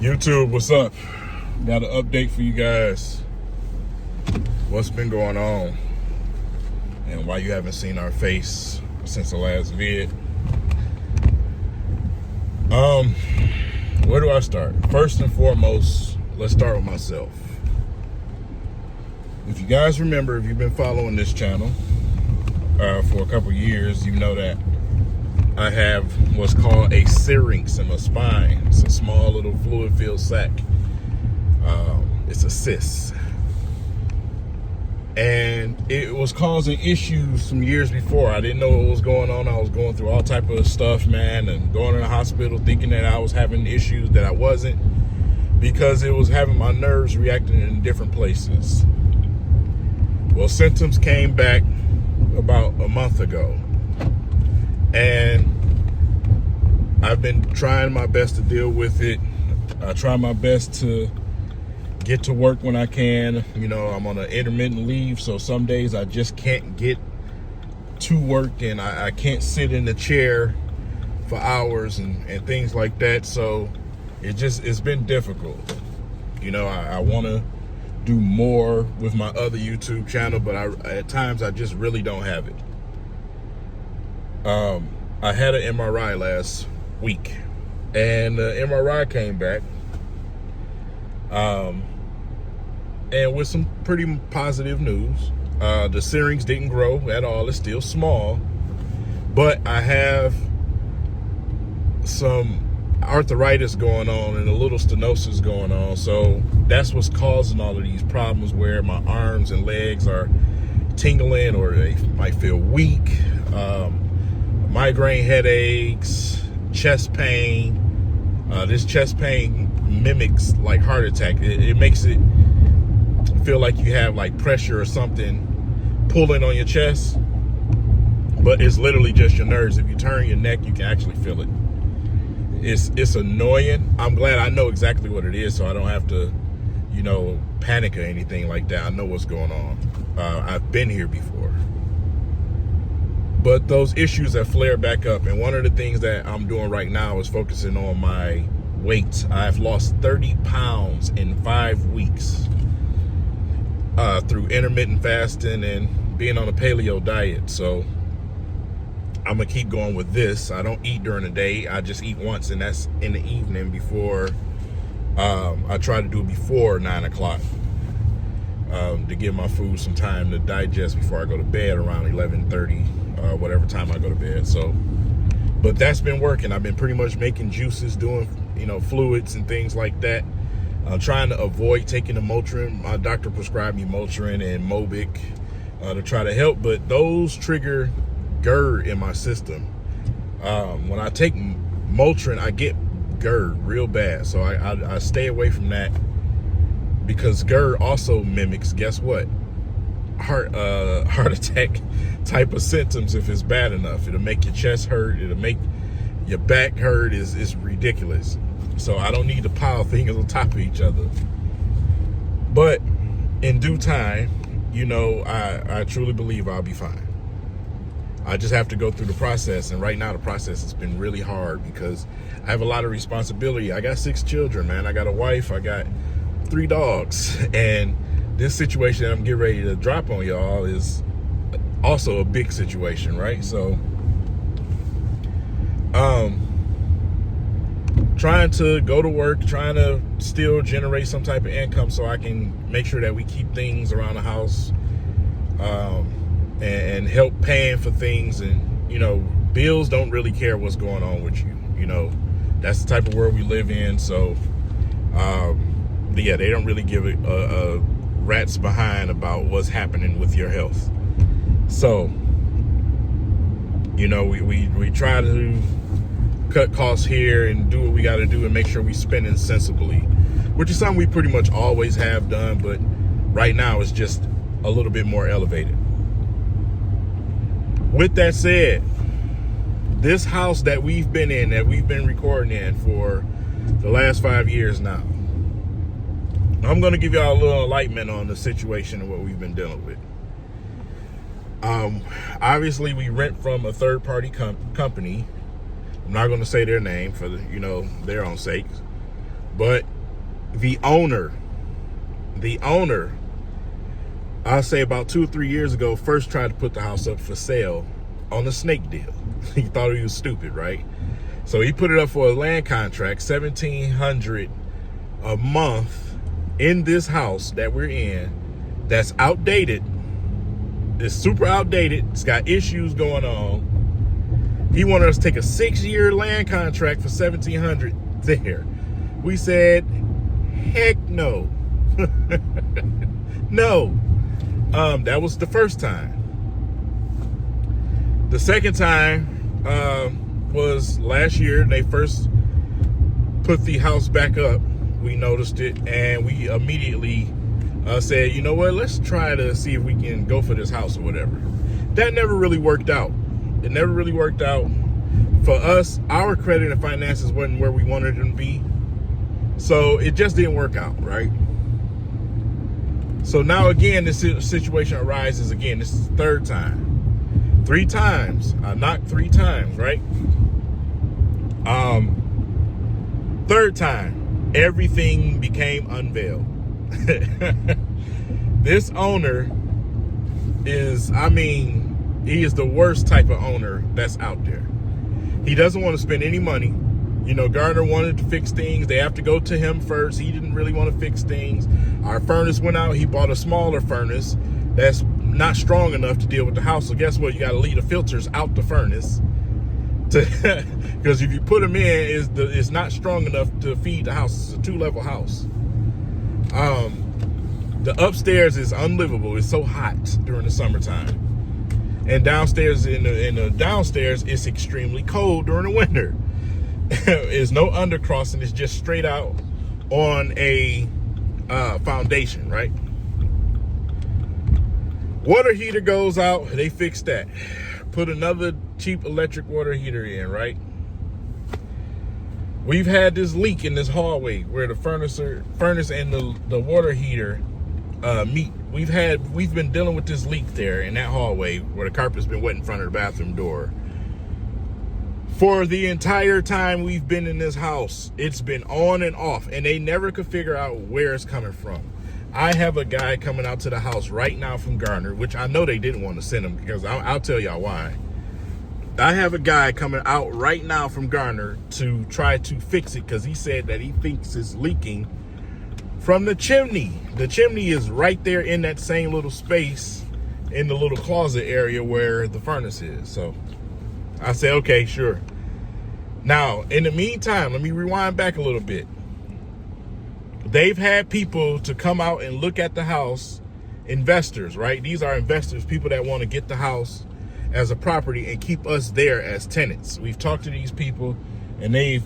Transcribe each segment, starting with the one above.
YouTube, what's up? Got an update for you guys. What's been going on and why you haven't seen our face since the last vid. Where do I start? First and foremost, let's start with myself. If you guys remember, if you've been following this channel for a couple years, you know that I have what's called a syrinx in my spine. It's a small little fluid-filled sac. It's a cyst. And it was causing issues some years before. I didn't know what was going on. I was going through all type of stuff, man, and going to the hospital thinking that I was having issues that I wasn't, because it was having my nerves reacting in different places. Well, symptoms came back about a month ago. And I've been trying my best to deal with it. I try my best to get to work when I can. You know, I'm on an intermittent leave, so some days I just can't get to work, and I can't sit in the chair for hours and things like that. So it's been difficult. You know, I want to do more with my other YouTube channel, but at times I just really don't have it. I had an MRI last week, and the MRI came back, and with some pretty positive news. The syrinx didn't grow at all. It's still small, but I have some arthritis going on and a little stenosis going on. So that's what's causing all of these problems, where my arms and legs are tingling, or they might feel weak. Migraine headaches, chest pain. This chest pain mimics like heart attack. It makes it feel like you have like pressure or something pulling on your chest, but it's literally just your nerves. If you turn your neck, you can actually feel it. It's annoying. I'm glad I know exactly what it is, so I don't have to, you know, panic or anything like that. I know what's going on. I've been here before. But those issues have flared back up, and one of the things that I'm doing right now is focusing on my weight. I've lost 30 pounds in 5 weeks through intermittent fasting and being on a paleo diet. So I'm gonna keep going with this. I don't eat during the day. I just eat once, and that's in the evening before. I try to do it before 9 o'clock to give my food some time to digest before I go to bed around 11:30. Whatever time I go to bed. So, but that's been working. I've been pretty much making juices, doing, you know, fluids and things like that. Trying to avoid taking the Motrin. My doctor prescribed me Motrin and Mobic to try to help, but those trigger GERD in my system. When I take Motrin, I get GERD real bad. So I stay away from that, because GERD also mimics, guess what? Heart attack type of symptoms. If it's bad enough, it'll make your chest hurt, it'll make your back hurt. Is ridiculous. So I don't need to pile things on top of each other, but in due time, you know, I truly believe I'll be fine. I just have to go through the process, and right now the process has been really hard because I have a lot of responsibility. I got 6 children, man. I got a wife, I got 3 dogs, and this situation that I'm getting ready to drop on y'all is also a big situation, right? So, trying to go to work, trying to still generate some type of income so I can make sure that we keep things around the house, and help paying for things, and, you know, bills don't really care what's going on with you. You know, that's the type of world we live in. So, yeah, they don't really give a rat's behind about what's happening with your health. So, you know, we try to cut costs here and do what we got to do and make sure we spending sensibly, which is something we pretty much always have done, but right now it's just a little bit more elevated. With that said, this house that we've been in, that we've been recording in for the last 5 years now, I'm going to give y'all a little enlightenment on the situation and what we've been dealing with. Obviously, we rent from a third-party company. I'm not going to say their name for their own sakes, but the owner, I'll say about 2 or 3 years ago, first tried to put the house up for sale on a snake deal. He thought he was stupid, right? So he put it up for a land contract, $1,700 a month in this house that we're in. That's outdated. It's super outdated. It's got issues going on. He wanted us to take a 6-year land contract for $1,700 there. We said, heck no. No. That was the first time. The second time was last year. They first put the house back up. We noticed it, and we immediately said, you know what, let's try to see if we can go for this house or whatever. That never really worked out. It never really worked out. For us, our credit and finances wasn't where we wanted them to be. So it just didn't work out, right? So now again, this situation arises again. This is the third time. 3 times. I knocked 3 times, right? Third time, everything became unveiled. This owner is, he is the worst type of owner that's out there. He doesn't want to spend any money. You know, Gardner wanted to fix things. They have to go to him first. He didn't really want to fix things. Our furnace went out. He bought a smaller furnace that's not strong enough to deal with the house. So guess what? You got to leave the filters out the furnace, because if you put them in, it's not strong enough to feed the house. It's a 2-level house. The upstairs is unlivable. It's so hot during the summertime, and downstairs in the downstairs it's extremely cold during the winter. There's no undercrossing. It's just straight out on a foundation, right? Water heater goes out. They fix that. Put another cheap electric water heater in, right? We've had this leak in this hallway where the furnace and the water heater meet. We've been dealing with this leak there in that hallway where the carpet's been wet in front of the bathroom door. For the entire time we've been in this house, it's been on and off, and they never could figure out where it's coming from. I have a guy coming out to the house right now from Gardner, which I know they didn't want to send him, because I'll tell y'all why. I have a guy coming out right now from Gardner to try to fix it, because he said that he thinks it's leaking from the chimney. The chimney is right there in that same little space in the little closet area where the furnace is. So I said, okay, sure. Now, in the meantime, let me rewind back a little bit. They've had people to come out and look at the house, investors, right? These are investors, people that want to get the house as a property and keep us there as tenants. We've talked to these people, and they've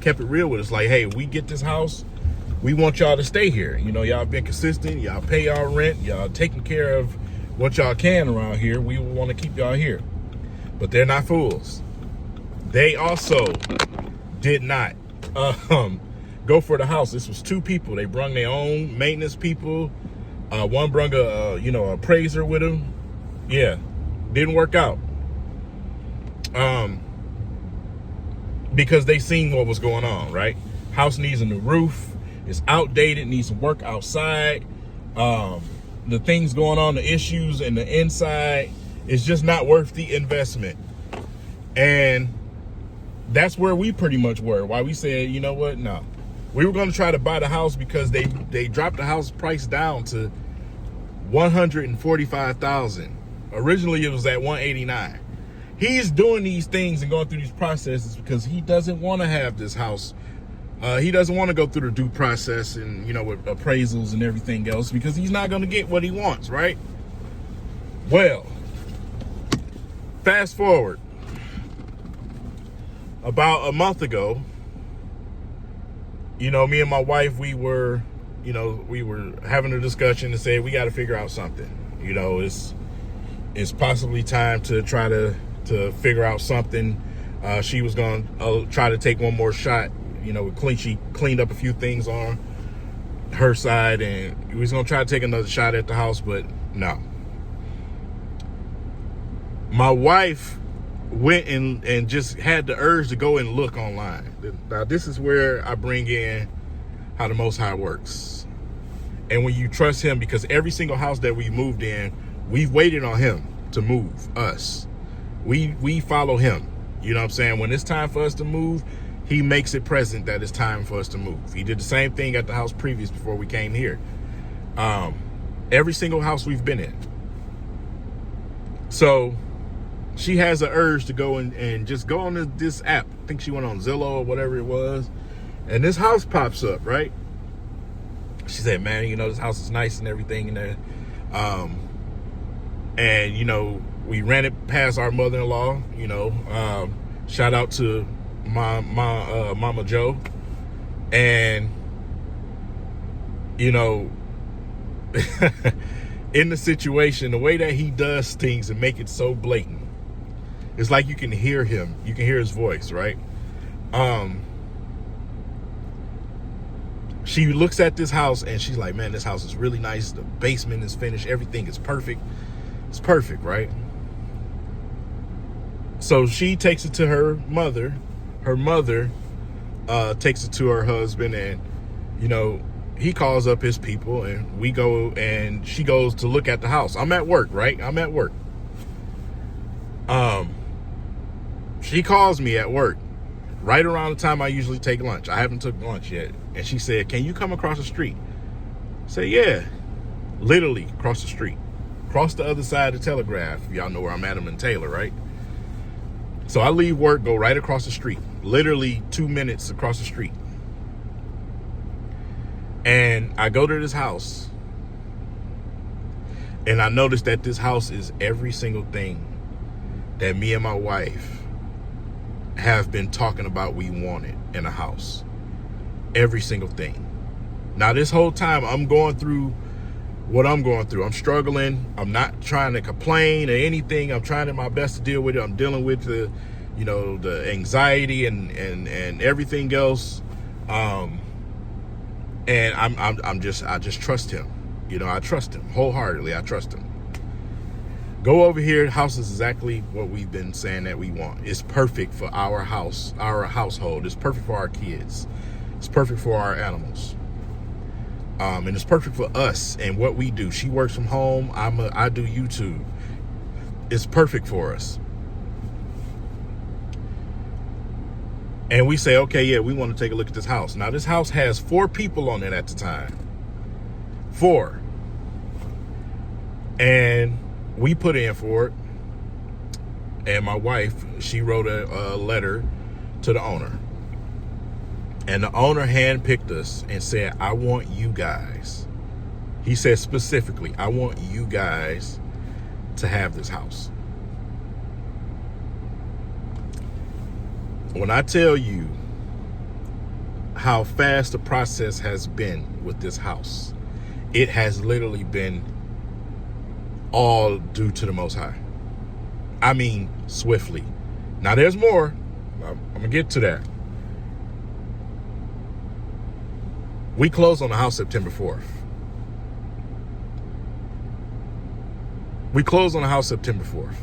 kept it real with us. Like, hey, we get this house, we want y'all to stay here. You know, y'all been consistent, y'all pay y'all rent, y'all taking care of what y'all can around here. We want to keep y'all here. But they're not fools. They also did not go for the house. This was 2 people. They brung their own maintenance people. One brung a appraiser with him. Yeah, didn't work out. Because they seen what was going on, right? House needs a new roof. It's outdated, needs some work outside. The things going on, the issues in the inside, it's just not worth the investment. And that's where we pretty much were. Why we said, you know what, no. We were going to try to buy the house because they dropped the house price down to $145,000. Originally, it was at $189,000. He's doing these things and going through these processes because he doesn't want to have this house. He doesn't want to go through the due process and, you know, with appraisals and everything else, because he's not going to get what he wants, right? Well, fast forward. About a month ago, you know, me and my wife, we were having a discussion to say we got to figure out something. You know, it's possibly time to try to figure out something. She was going to try to take one more shot. You know, she cleaned up a few things on her side, and we was going to try to take another shot at the house, but no. My wife went and just had the urge to go and look online. Now, this is where I bring in how the Most High works. And when you trust him, because every single house that we moved in, we've waited on him to move us. We follow him. You know what I'm saying? When it's time for us to move, he makes it present that it's time for us to move. He did the same thing at the house previous before we came here. Every single house we've been in. So she has an urge to go and just go on this app. I think she went on Zillow or whatever it was. And this house pops up, right? She said, man, you know, this house is nice and everything in there. And, you know, we ran it past our mother-in-law, you know. Shout out to my Mama Joe. And, you know, in the situation, the way that he does things and make it so blatant, it's like you can hear him. You can hear his voice, right? She looks at this house and she's like, man, this house is really nice. The basement is finished. Everything is perfect. It's perfect, right? So she takes it to her mother. Her mother takes it to her husband, and, you know, he calls up his people, and we go, and she goes to look at the house. I'm at work, right? I'm at work. She calls me at work right around the time I usually take lunch. I haven't took lunch yet. And she said, can you come across the street? I said, yeah. Literally across the street. Across the other side of Telegraph. Y'all know where I'm at. I'm in Taylor, right? So I leave work, go right across the street. Literally 2 minutes across the street. And I go to this house. And I noticed that this house is every single thing that me and my wife have been talking about we wanted in a house. Every single thing. Now, this whole time I'm going through what I'm going through. I'm struggling. I'm not trying to complain or anything. I'm trying my best to deal with it. I'm dealing with the, you know, the anxiety and everything else. And I just trust him. You know, I trust him wholeheartedly. I trust him. Go over here. The house is exactly what we've been saying that we want. It's perfect for our house, our household. It's perfect for our kids. It's perfect for our animals. And it's perfect for us and what we do. She works from home. I do YouTube. It's perfect for us. And we say, okay, yeah, we want to take a look at this house. Now, this house has 4 people on it at the time. 4. And we put in for it. And my wife, she wrote a letter to the owner. And the owner handpicked us and said, I want you guys. He said specifically, I want you guys to have this house. When I tell you how fast the process has been with this house, it has literally been all due to the Most High. I mean, swiftly. Now, there's more. I'm going to get to that. We closed on the house September 4th. We closed on the house September 4th.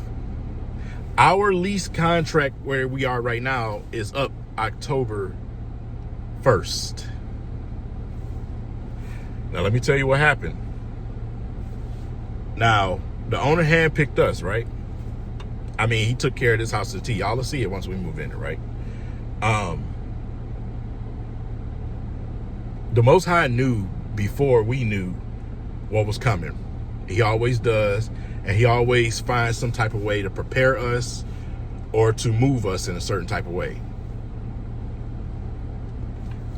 Our lease contract where we are right now is up October 1st. Now, let me tell you what happened. Now, the owner handpicked us, right? I mean, he took care of this house to the T. Y'all will see it once we move in it, right? The Most High knew before we knew what was coming. He always does, and he always finds some type of way to prepare us or to move us in a certain type of way.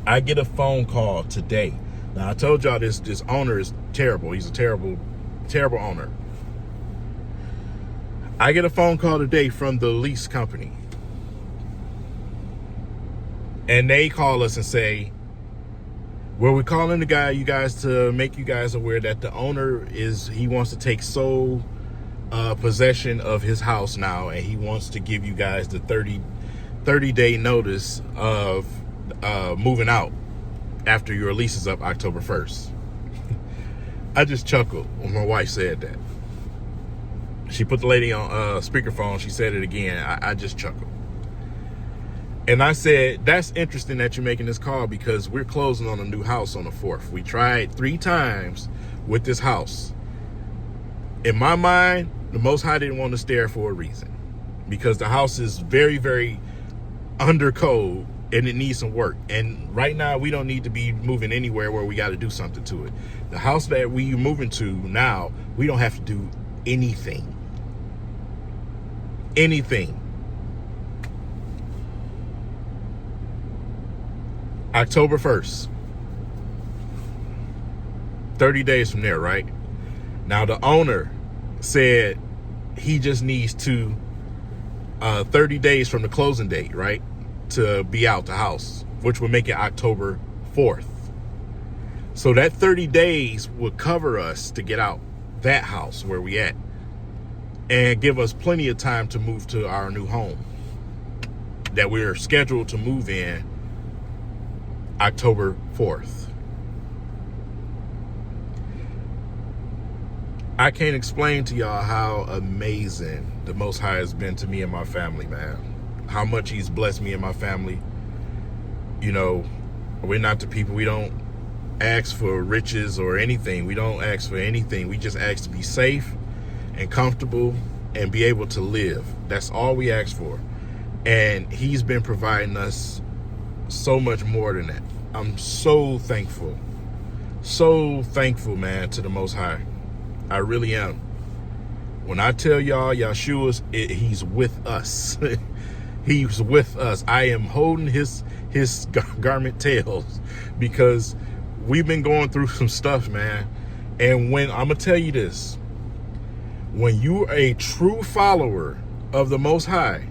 I get a phone call today. Now, I told y'all this owner is terrible. He's a terrible, terrible owner. I get a phone call today from the lease company. And they call us and say, well, we're calling you guys to make you guys aware that the owner he wants to take sole possession of his house now, and he wants to give you guys the 30-day notice of moving out after your lease is up October 1st. I just chuckled when my wife said that. She put the lady on speakerphone. She said it again. I just chuckled. And I said, that's interesting that you're making this call, because we're closing on a new house on the 4th. We tried 3 times with this house. In my mind, the Most High didn't want us there for a reason, because the house is very, very under code and it needs some work. And right now, we don't need to be moving anywhere where we got to do something to it. The house that we moving to now, we don't have to do anything. Anything. October 1st. 30 days from there, right? Now, the owner said he just needs 30 days from the closing date, right, to be out the house, which would make it October 4th. So that 30 days would cover us to get out that house where we at, and give us plenty of time to move to our new home that we're scheduled to move in October 4th. I can't explain to y'all how amazing the Most High has been to me and my family, man. How much he's blessed me and my family. You know, we're not the people, we don't ask for riches or anything. We don't ask for anything. We just ask to be safe and comfortable and be able to live. That's all we ask for. And he's been providing us so much more than that. I'm so thankful, man, to the Most High. I really am. When I tell y'all, Yahshua's, he's with us. He's with us. I am holding his garment tails, because we've been going through some stuff, man. And when I'm gonna tell you this, when you're a true follower of the Most High,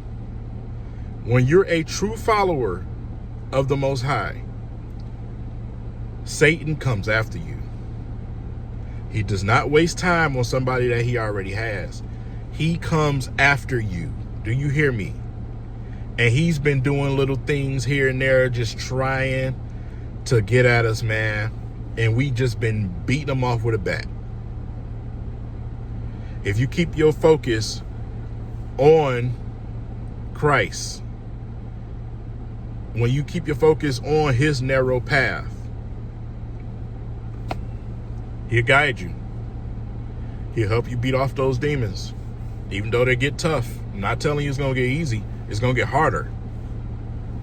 Satan comes after you. He does not waste time on somebody that he already has. He comes after you. Do you hear me? And he's been doing little things here and there, just trying to get at us, man. And we just been beating him off with a bat. If you keep your focus on Christ, when you keep your focus on his narrow path, he'll guide you. He'll help you beat off those demons. Even though they get tough. I'm not telling you it's going to get easy. It's going to get harder.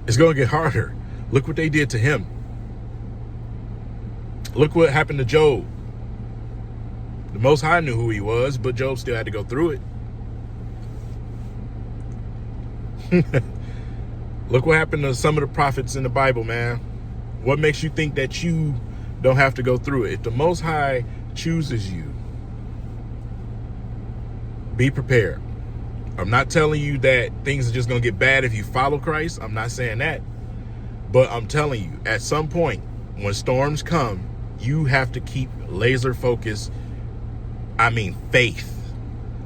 It's going to get harder. Look what they did to him. Look what happened to Job. The Most High knew who he was, but Job still had to go through it. Look what happened to some of the prophets in the Bible, man. What makes you think that you don't have to go through it? If the Most High chooses you, be prepared. I'm not telling you that things are just going to get bad if you follow Christ. I'm not saying that. But I'm telling you, at some point, when storms come, you have to keep laser focused. I mean, faith.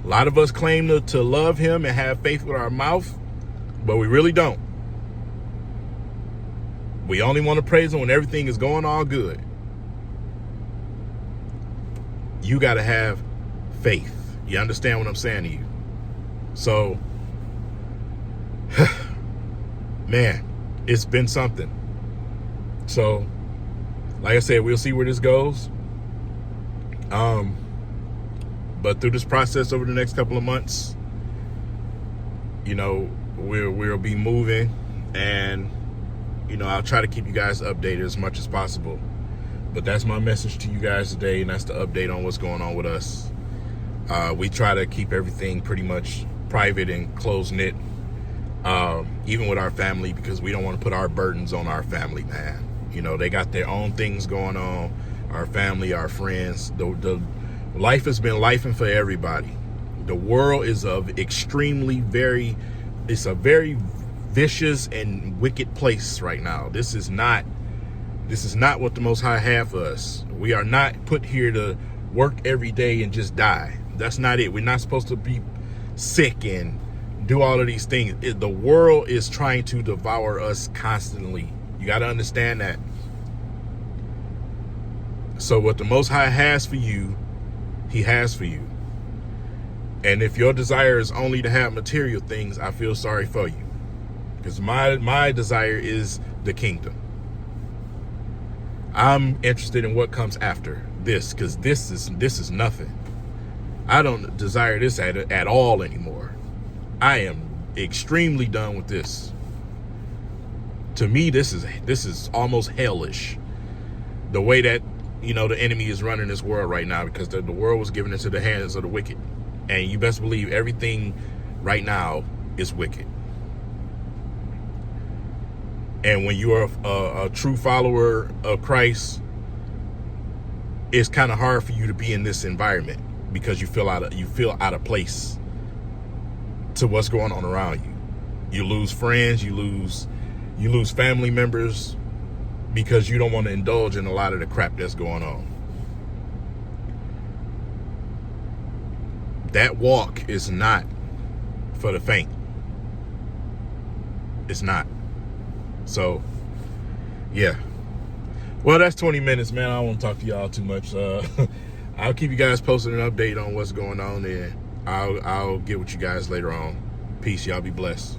A lot of us claim to love him and have faith with our mouth, but we really don't. We only want to praise him when everything is going all good. You got to have faith. You understand what I'm saying to you? So, man, it's been something. So, like I said, we'll see where this goes. But through this process over the next couple of months, you know, we'll be moving, and, you know, I'll try to keep you guys updated as much as possible. But that's my message to you guys today, and that's the update on what's going on with us. We try to keep everything pretty much private and close-knit. even with our family, because we don't want to put our burdens on our family, man. You know, they got their own things going on. Our family, our friends, the life has been lifing for everybody. The world is it's a very vicious and wicked place right now. This is not what the Most High have for us. We are not put here to work every day and just die. That's not it. We're not supposed to be sick and do all of these things. The world is trying to devour us constantly. You got to understand that. So what the Most High has for you, he has for you. And if your desire is only to have material things, I feel sorry for you. Because my desire is the kingdom. I'm interested in what comes after this, because this is nothing. I don't desire this at all anymore. I am extremely done with this. To me, this is almost hellish. The way that, you know, the enemy is running this world right now, because the world was given into the hands of the wicked. And you best believe everything right now is wicked. And when you are a true follower of Christ, it's kind of hard for you to be in this environment, because you feel out of place to what's going on around you. You lose friends, you lose family members, because you don't want to indulge in a lot of the crap that's going on. That walk is not for the faint. It's not. So, yeah. Well, that's 20 minutes, man. I don't want to talk to y'all too much. I'll keep you guys posted an update on what's going on, and I'll get with you guys later on. Peace. Y'all be blessed.